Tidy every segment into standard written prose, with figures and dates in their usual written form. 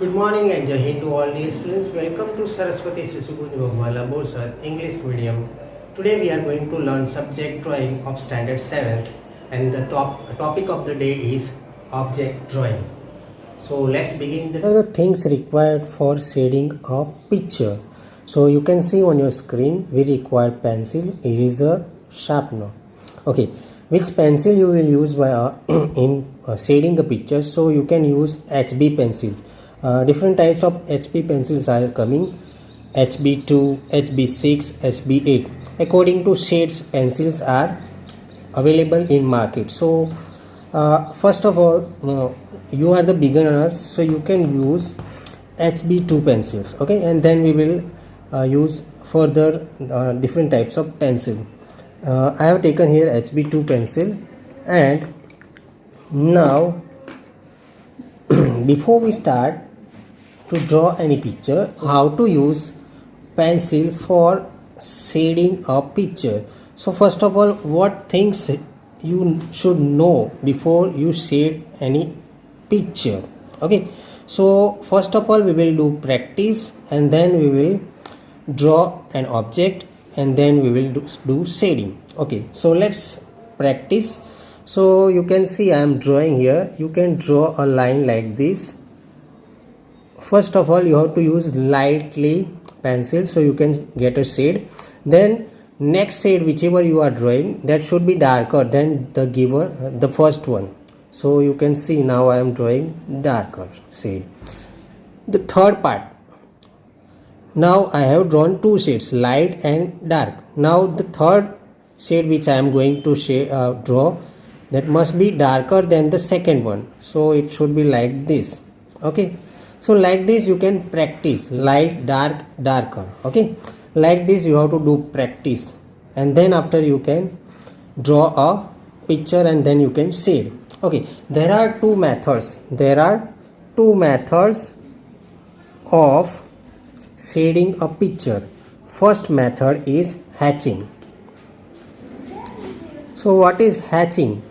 Good morning and Jai Hind to all dear students. Welcome to Saraswati Sisukunj Bhagwala Borsad English Medium. Today we are going to learn subject drawing of standard 7th and the topic of the day is object drawing. So let's begin. What are the things required for shading a picture? So you can see on your screen we require pencil, eraser, sharpener. Okay, which pencil you will use by in shading a picture? So you can use HB pencils. Different types of HB pencils are coming: HB2, HB6, HB8. According to shades, pencils are available in market. So first of all, you are the beginners, so you can use HB2 pencils. Okay, and then we will use further different types of pencil. I have taken here HB2 pencil, and now before we start to draw any picture, how to use pencil for shading a picture. So first of all, what things you should know before you shade any picture. Okay, so first of all we will do practice, and then we will draw an object, and then we will do shading. Okay, so let's practice. So you can see I am drawing here. You can draw a line like this. First of all, you have to use lightly pencil so you can get a shade. Then next shade, whichever you are drawing, that should be darker than the given the first one. So you can see now I am drawing darker shade. The third part, now I have drawn two shades, light and dark. Now the third shade which I am going to draw, that must be darker than the second one. So it should be like this. Okay, so like this you can practice light, dark, darker. Okay, like this you have to do practice, and then after you can draw a picture, and then you can shade. Okay, there are two methods. There are two methods of shading a picture. First method is hatching. So what is hatching?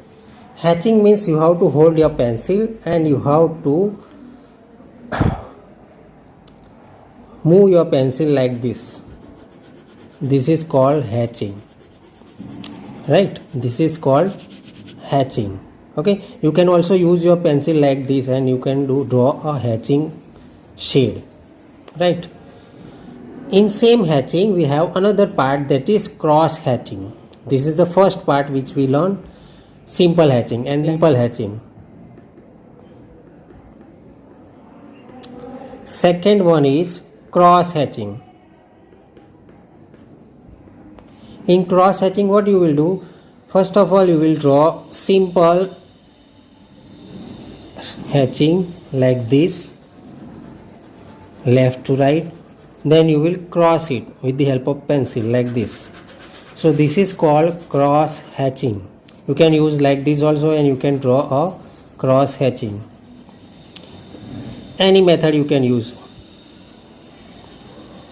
Hatching means you have to hold your pencil and you have to move your pencil like this. This is called hatching, right? This is called hatching. Okay, you can also use your pencil like this, and you can draw a hatching shade, right? In same hatching we have another part, that is cross hatching. This is the first part which we learn, simple hatching and simple hatching. Second one is cross hatching. In cross hatching, what you will do, first of all you will draw simple hatching like this, left to right, then you will cross it with the help of pencil like this. So this is called cross hatching. You can use like this also, and you can draw a cross hatching. Any method you can use.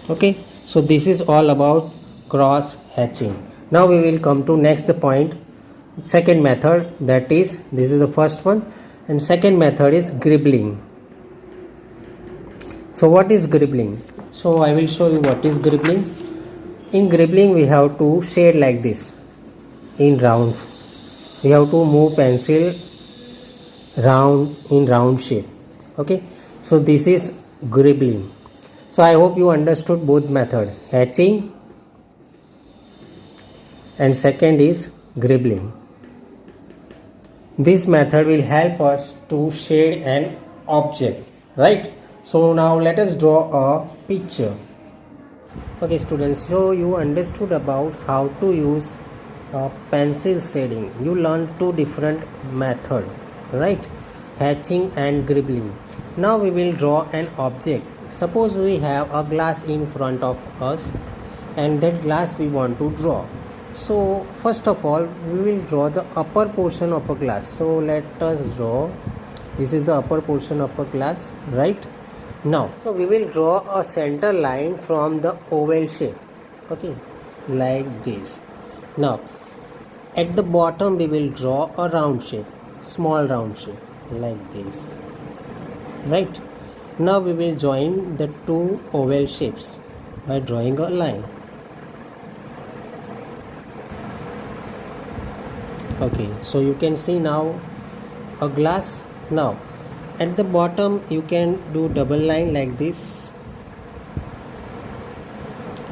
Okay, so this is all about cross hatching. Now we will come to next point, second method, that is, this is the first one, and second method is gribbling. So what is gribbling? So I will show you what is gribbling. In gribbling we have to shade like this in round. We have to move pencil round in round shape. Okay, so this is gribbling. So I hope you understood both method, hatching and second is gribbling. This method will help us to shade an object, right? So now let us draw a picture. Okay students, so you understood about how to use pencil shading. You learned two different methods, right? Hatching and gribbling. Now we will draw an object. Suppose we have a glass in front of us, and that glass we want to draw. So first of all we will draw the upper portion of a glass. So let us draw, this is the upper portion of a glass, right? Now so we will draw a center line from the oval shape. Okay, like this. Now at the bottom we will draw a round shape, small round shape like this, right? Now we will join the two oval shapes by drawing a line. Okay, so you can see now a glass. Now at the bottom you can do double line like this,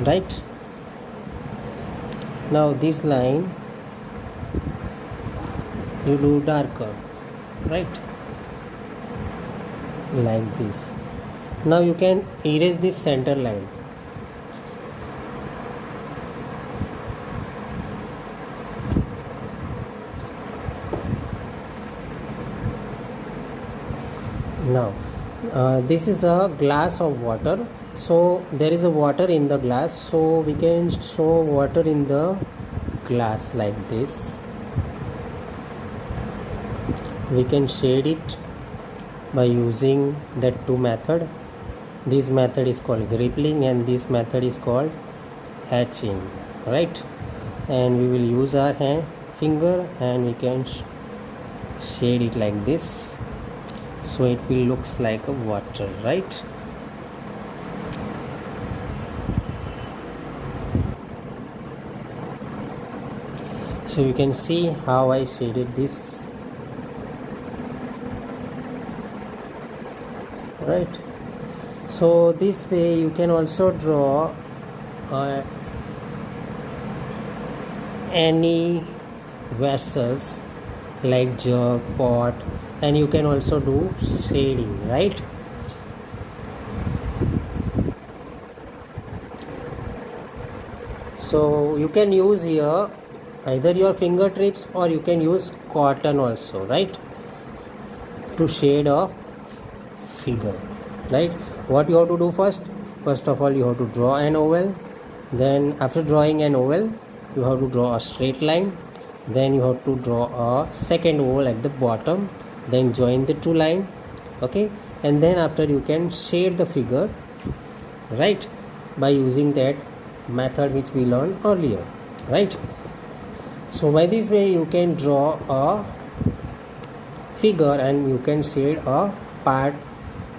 right? Now this line you do darker, right? Like this. Now you can erase this center line. Now this is a glass of water, so there is a water in the glass, so we can show water in the glass like this. We can shade it by using that two method. This method is called gripping and this method is called hatching, right? And we will use our finger and we can shade it like this, so it will looks like a water, right? So you can see how I shaded this, right? So this way you can also draw any vessels like jug, pot, and you can also do shading, right? So you can use here either your fingertips or you can use cotton also, right, to shade a figure, right? What you have to do first of all you have to draw an oval. Then after drawing an oval you have to draw a straight line. Then you have to draw a second oval at the bottom, then join the two line, okay? And then after you can shade the figure, right, by using that method which we learned earlier, right? So by this way you can draw a figure and you can shade a part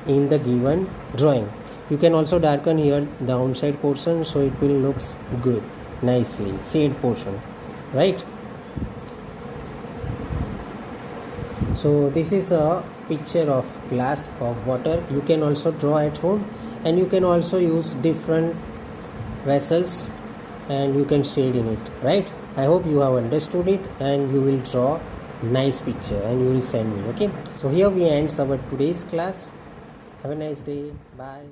in the given drawing. You can also darken here the downside portion, so it will looks good, nicely shade portion, right? So this is a picture of glass of water. You can also draw at home and you can also use different vessels and you can shade in it, right? I hope you have understood it and you will draw nice picture and you will send me, okay? So here we end our today's class. Have a nice day. Bye.